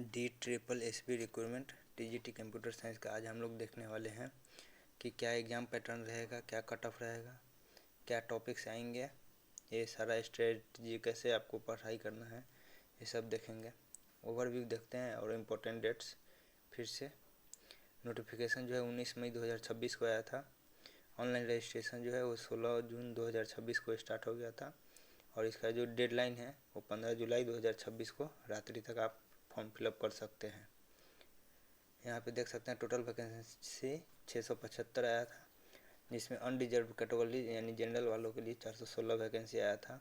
DSSB recruitment TGT computer science का आज हम लोग देखने वाले हैं कि क्या एग्ज़ाम पैटर्न रहेगा, क्या कट ऑफ रहेगा, क्या टॉपिक्स आएंगे, ये सारा स्ट्रेटजी कैसे आपको पढ़ाई करना है, ये सब देखेंगे। ओवरव्यू देखते हैं और इम्पोर्टेंट डेट्स फिर से। नोटिफिकेशन जो है 19 मई 2026 को आया था। ऑनलाइन रजिस्ट्रेशन जो है वो 16 जून 2026 को स्टार्ट हो गया था और इसका जो डेडलाइन है वो 15 जुलाई 2026 को रात्रि तक आप फॉर्म फिलअप कर सकते हैं। यहाँ पे देख सकते हैं टोटल वैकेंसी 675 आया था, जिसमें अनरिजर्व कैटेगरी यानी जनरल वालों के लिए 416 वैकेंसी आया था।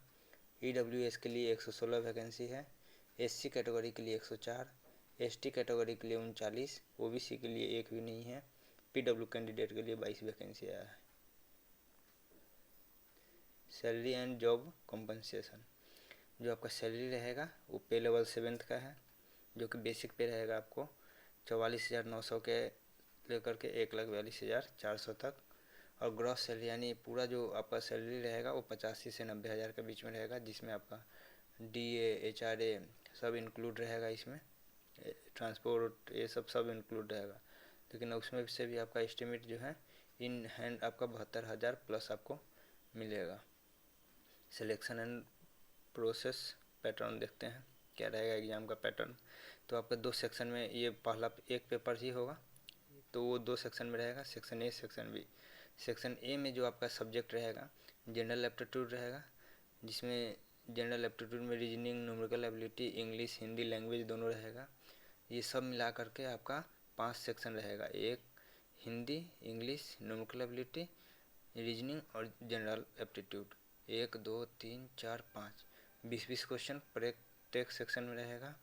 EWS के लिए 116 वैकेंसी है, SC कैटेगरी के लिए 104, ST कैटेगरी के लिए 39, OBC के लिए एक भी नहीं है, PW कैंडिडेट के लिए 22 वैकेंसी आया है। सैलरी एंड जॉब कॉम्पनसेशन, जो आपका सैलरी रहेगा वो पे लेवल 7th का है, जो कि बेसिक पे रहेगा आपको 44,900 के लेकर के 1,42,400 तक। और ग्रॉस सैलरी यानी पूरा जो आपका सैलरी रहेगा वो 85 से 90,000 के बीच में रहेगा, जिसमें आपका DA HRA सब इंक्लूड रहेगा, इसमें ट्रांसपोर्ट ये सब इंक्लूड रहेगा। लेकिन उसमें से भी आपका एस्टिमेट जो है इन हैंड आपका 72,000 प्लस आपको मिलेगा। सिलेक्शन एंड प्रोसेस पैटर्न देखते हैं क्या रहेगा एग्ज़ाम का पैटर्न। तो आपका 2 सेक्शन में ये पहला एक पेपर ही होगा, तो वो 2 सेक्शन में रहेगा, section A section B. Section A में जो आपका सब्जेक्ट रहेगा जनरल एप्टीट्यूड रहेगा, जिसमें जनरल एप्टीट्यूड में reasoning, numerical ability, English, Hindi language दोनों रहेगा। ये सब मिला करके आपका 5 सेक्शन रहेगा, एक Hindi, English, numerical ability, reasoning और जनरल एप्टीट्यूड। 1 2 3 4 5 20-20 क्वेश्चन प्रत्येक सेक्शन में रहेगा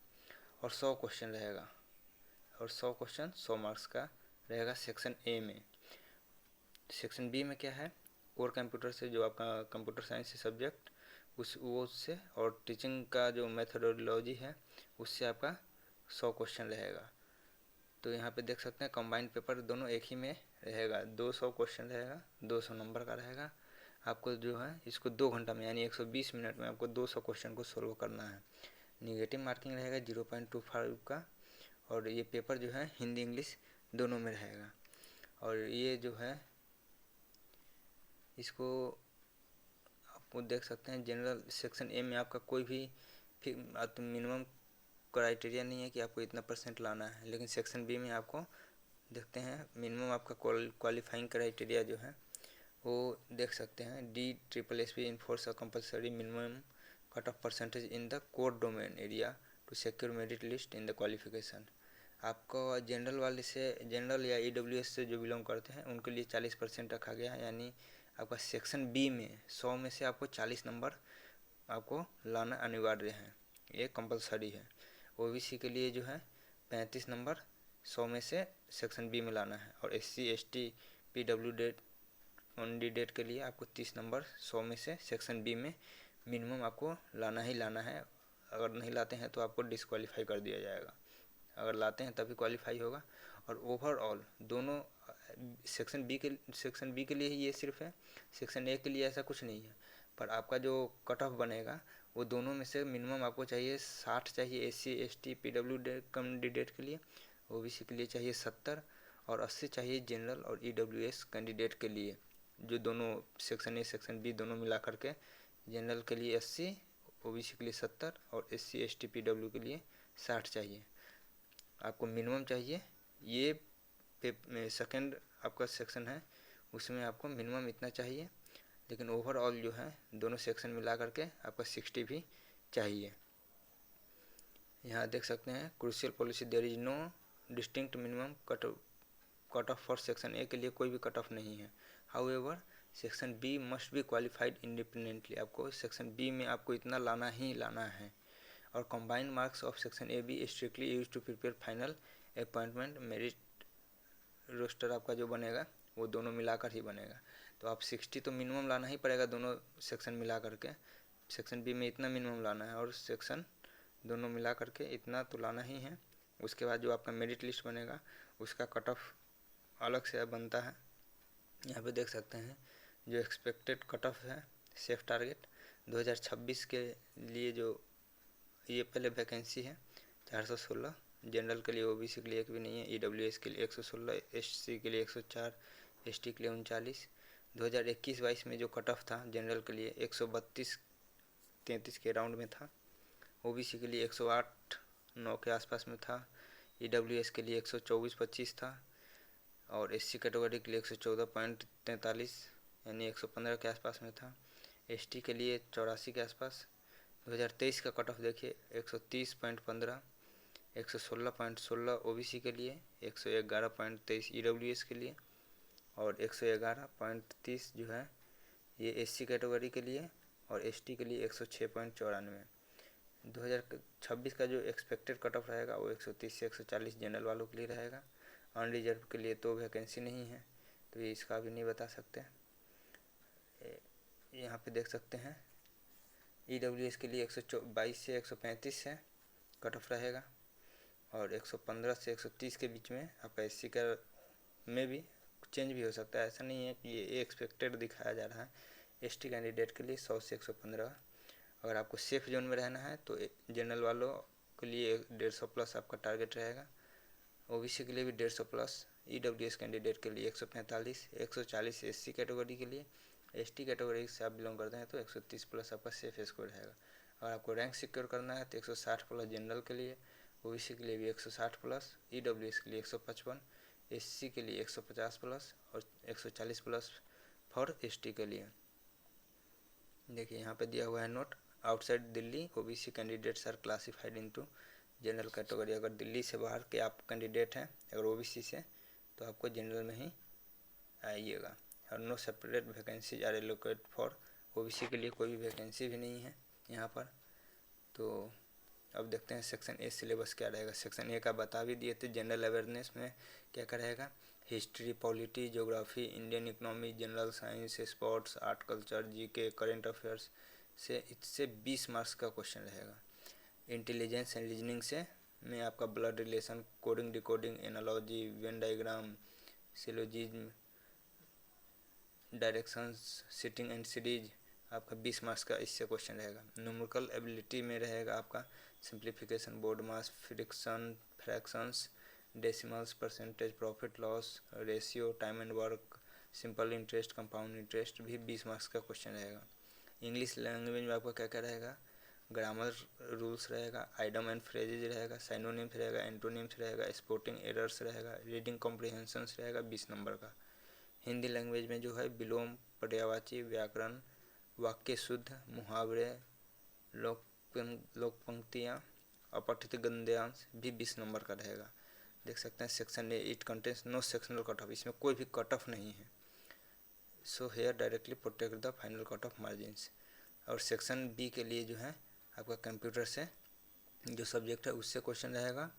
और 100 क्वेश्चन रहेगा, और 100 क्वेश्चन 100 मार्क्स का रहेगा सेक्शन ए में। सेक्शन बी में क्या है, कोर कंप्यूटर से जो आपका कंप्यूटर साइंस से सब्जेक्ट उससे और टीचिंग का जो मेथोडोलॉजी है उससे आपका 100 क्वेश्चन रहेगा। तो यहाँ पे देख सकते हैं कंबाइंड पेपर दोनों एक ही में रहेगा, 200 क्वेश्चन रहेगा, 200 नंबर का रहेगा। आपको जो है इसको 2 घंटा में यानी 120 मिनट में आपको 200 क्वेश्चन को सोल्व करना है। निगेटिव मार्किंग रहेगा 0.25 का, और ये पेपर जो है हिंदी इंग्लिश दोनों में रहेगा। और ये जो है इसको आपको देख सकते हैं जनरल सेक्शन ए में आपका कोई भी मिनिमम क्राइटेरिया नहीं है कि आपको इतना परसेंट लाना है, लेकिन सेक्शन बी में आपको देखते हैं मिनिमम आपका क्वालिफाइंग क्राइटेरिया जो है वो देख सकते हैं। DSSB enforce a compulsory minimum cut off percentage in the core domain area to secure merit list in the qualification. आपको जनरल वाले से, जनरल या EWS से जो बिलोंग करते हैं उनके लिए 40% रखा गया है, यानी आपका सेक्शन बी में 100 में से आपको 40 नंबर आपको लाना अनिवार्य है, ये कंपलसरी है। OBC के लिए जो है 35 नंबर 100 में से सेक्शन बी में लाना है, और SC ST PW कैंडिडेट के लिए आपको 30 नंबर 100 में से सेक्शन बी में मिनिमम आपको लाना ही लाना है। अगर नहीं लाते हैं तो आपको डिस्क्वालीफाई कर दिया जाएगा, अगर लाते हैं तभी क्वालिफाई होगा। और ओवरऑल दोनों सेक्शन बी के लिए ही ये सिर्फ है, सेक्शन ए के लिए ऐसा कुछ नहीं है। पर आपका जो कट ऑफ बनेगा वो दोनों में से मिनिमम आपको चाहिए 60 चाहिए SC ST PW कैंडिडेट के लिए, OBC के लिए चाहिए 70 और 80 चाहिए जनरल और EWS कैंडिडेट के लिए। जो दोनों सेक्शन ए सेक्शन बी दोनों मिला करके जनरल के लिए 80, OBC के लिए 70 और SC ST PW के लिए 60 चाहिए आपको मिनिमम चाहिए। ये सेकंड आपका सेक्शन है उसमें आपको मिनिमम इतना चाहिए, लेकिन ओवरऑल जो है दोनों सेक्शन मिला करके आपका 60 भी चाहिए। यहाँ देख सकते हैं crucial policy, there is no distinct minimum cut off for section A के लिए कोई भी कट ऑफ नहीं है। However section B must be qualified independently, आपको सेक्शन बी में आपको इतना लाना ही लाना है। और combined marks of section A B strictly use to prepare final appointment merit roster आपका जो बनेगा वो दोनों मिलाकर ही बनेगा। तो आप 60 तो मिनिमम लाना ही पड़ेगा दोनों सेक्शन मिला करके, सेक्शन बी में इतना मिनिमम लाना है और सेक्शन दोनों मिला करके इतना तो लाना ही है। उसके बाद जो आपका मेरिट लिस्ट बनेगा उसका कट ऑफ अलग से बनता है। यहाँ पे देख सकते हैं जो एक्सपेक्टेड कट ऑफ है सेफ टारगेट 2026 के लिए जो ये पहले वैकेंसी है 416, जनरल के लिए, ओबीसी के लिए एक भी नहीं है, ईडब्ल्यूएस के लिए 116, एससी के लिए 104, एसटी के लिए 39। 2021-22 में जो कट ऑफ था जनरल के लिए 132-33 के राउंड में था, ओबीसी के लिए 108-9 के आसपास में था, ईडब्ल्यूएस के लिए 124-25 था, और एससी कैटेगरी के लिए 114.43 यानी 115 के आसपास में था, एसटी के लिए 84 के आसपास। 2023 का कट ऑफ देखिए 130.15, 116.16 ओबीसी के लिए, 111.23 ईडब्ल्यूएस के लिए, और 111.30 जो है ये एससी कैटेगरी के लिए, और एसटी के लिए 106.94। 2026 का जो एक्सपेक्टेड कट ऑफ रहेगा वो 130 से 140 जनरल वालों के लिए रहेगा। अनरिजर्व के लिए तो वैकेंसी नहीं है, तो ये इसका भी नहीं बता सकते। यहाँ पे देख सकते हैं ईडब्ल्यूएस के लिए 122 से 135 है कट ऑफ रहेगा, और 115 से 130 के बीच में आपका एससी का में भी चेंज भी हो सकता है, ऐसा नहीं है कि ये एक्सपेक्टेड दिखाया जा रहा है। एसटी कैंडिडेट के लिए 100 से 115। अगर आपको सेफ जोन में रहना है तो जनरल वालों के लिए 150 प्लस आपका टारगेट रहेगा, ओबीसी के लिए भी 150 प्लस, ईडब्ल्यूएस कैंडिडेट के लिए 145, 140 एससी कैटेगरी के लिए, एसटी कैटेगरी से आप बिलोंग करते हैं तो 130 प्लस आपका सेफ स्कोर रहेगा। अगर आपको रैंक सिक्योर करना है तो 160 प्लस जनरल के लिए, ओबीसी के लिए भी 160 प्लस, ईडब्ल्यूएस के लिए 155, एससी के लिए 150 प्लस और 140 प्लस फॉर एसटी के लिए। देखिए यहाँ पे दिया हुआ है note, outside Delhi OBC candidates are classified into general category. अगर दिल्ली से बाहर के आप कैंडिडेट हैं अगर ओबीसी से, तो आपको जनरल में ही आइएगा। और no separate vacancies are allocate for, OBC के लिए कोई भी वैकेंसी भी नहीं है यहाँ पर। तो अब देखते हैं सेक्शन ए सिलेबस क्या रहेगा। सेक्शन ए का बता भी दिए थे, जनरल अवेयरनेस में क्या क्या रहेगा, history, polity, geography, Indian economy, general science, sports, art, culture, GK, current affairs से इससे 20 मार्क्स का क्वेश्चन रहेगा। इंटेलिजेंस एंड रीजनिंग से में आपका blood relation, coding, decoding, analogy, Venn diagram, syllogism, directions, sitting and series, आपका 20 मार्क्स का इससे क्वेश्चन रहेगा। न्यूमेरिकल एबिलिटी में रहेगा आपका simplification, board mass, fractions, decimals, percentage, profit loss, ratio, time and work, simple interest, compound interest भी 20 marks का question रहेगा। इंग्लिश लैंग्वेज में आपका क्या क्या रहेगा, ग्रामर रूल्स रहेगा, आइडम एंड फ्रेजेज रहेगा, साइनोनिम्स रहेगा, एंटोनिम्स रहेगा, स्पोर्टिंग एरर्स रहेगा, रीडिंग कॉम्प्रिहेंशंस रहेगा 20 नंबर का। हिंदी लैंग्वेज में जो है विलोम, पर्यायवाची, व्याकरण, वाक्य शुद्ध, मुहावरे, लोक पंक्तियाँ, अपठित गद्यांश भी 20 नंबर का रहेगा। देख सकते हैं section A, it contains no sectional cut off, इसमें कोई भी कट ऑफ नहीं है। So here directly protect the final cut off margins. और सेक्शन बी के लिए जो है आपका कंप्यूटर से जो सब्जेक्ट है उससे क्वेश्चन रहेगा,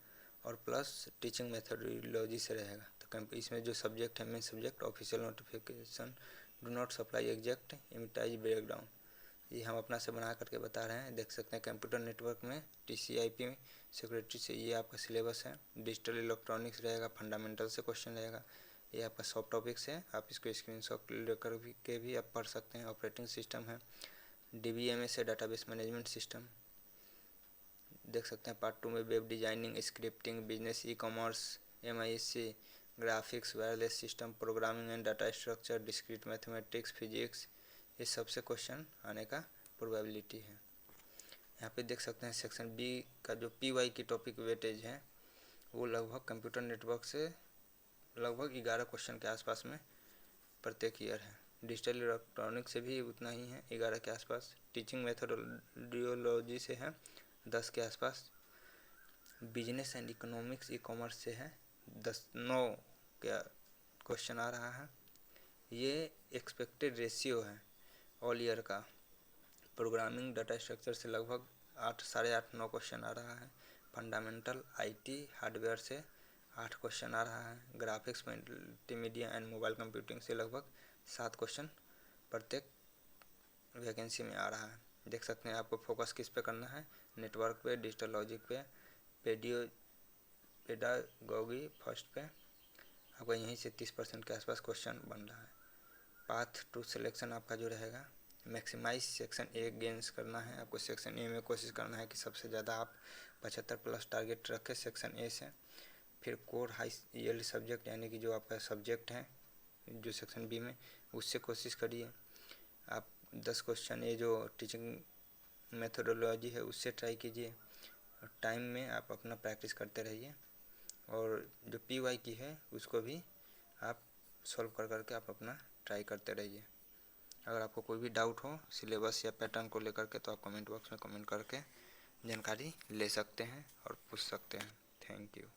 और प्लस टीचिंग मेथोडोलॉजी से रहेगा। तो इसमें जो सब्जेक्ट है main subject, official notification do not supply exact इमेटाइज ब्रेकडाउन, ये हम अपना से बना करके बता रहे हैं। देख सकते हैं कंप्यूटर नेटवर्क में TCP/IP सिक्योरिटी से ये आपका सिलेबस है। डिजिटल इलेक्ट्रॉनिक्स रहेगा, फंडामेंटल से क्वेश्चन रहेगा, ये आपका सब टॉपिक्स है, आप इसको स्क्रीनशॉट लेकर के भी आप पढ़ सकते हैं। ऑपरेटिंग सिस्टम है, DBMS है, डाटाबेस मैनेजमेंट सिस्टम। देख सकते हैं पार्ट 2 में web designing, scripting, business, e-commerce, MISC, graphics, wireless system, programming and data structure, discrete mathematics, physics, ये सबसे क्वेश्चन आने का प्रोबेबिलिटी है। यहाँ पे देख सकते हैं सेक्शन बी का जो PY की टॉपिक वेटेज है वो लगभग कंप्यूटर नेटवर्क से लगभग 11 क्वेश्चन के आसपास में प्रत्येक ईयर है। डिजिटल इलेक्ट्रॉनिक से भी उतना ही है, 11 के आसपास। टीचिंग मेथोडोलॉजी से है 10 के आसपास। बिजनेस एंड इकोनॉमिक्स, ई-कॉमर्स से है 9 का क्वेश्चन आ रहा है। ये एक्सपेक्टेड रेशियो है ऑल ईयर का। प्रोग्रामिंग, डाटा स्ट्रक्चर से लगभग 8, साढ़े 8, 9 क्वेश्चन आ रहा है। फंडामेंटल IT हार्डवेयर से 8 क्वेश्चन आ रहा है। Graphics, multimedia and mobile computing से लगभग 7 क्वेश्चन प्रत्येक वैकेंसी में आ रहा है। देख सकते हैं आपको फोकस किस पे करना है, नेटवर्क पे, डिजिटल लॉजिक पे, पेडागोगी फर्स्ट पे। आपका यहीं से 30% के आसपास क्वेश्चन बन रहा है। पाथ टू सिलेक्शन आपका जो रहेगा मैक्सिमाइज सेक्शन ए गेंस करना है आपको। सेक्शन ए में कोशिश करना है कि सबसे ज़्यादा आप 75+ टारगेट रखें सेक्शन ए से। फिर कोर हाई यील्ड सब्जेक्ट यानी कि जो आपका सब्जेक्ट है जो सेक्शन बी में, उससे कोशिश करिए आप 10 क्वेश्चन ये जो टीचिंग मेथोडोलॉजी है उससे ट्राई कीजिए। और टाइम में आप अपना प्रैक्टिस करते रहिए। और जो PY की है उसको भी आप सॉल्व कर करके आप अपना ट्राई करते रहिए। अगर आपको कोई भी डाउट हो सिलेबस या पैटर्न को लेकर के तो आप कमेंट बॉक्स में कमेंट करके जानकारी ले सकते हैं और पूछ सकते हैं। Thank you.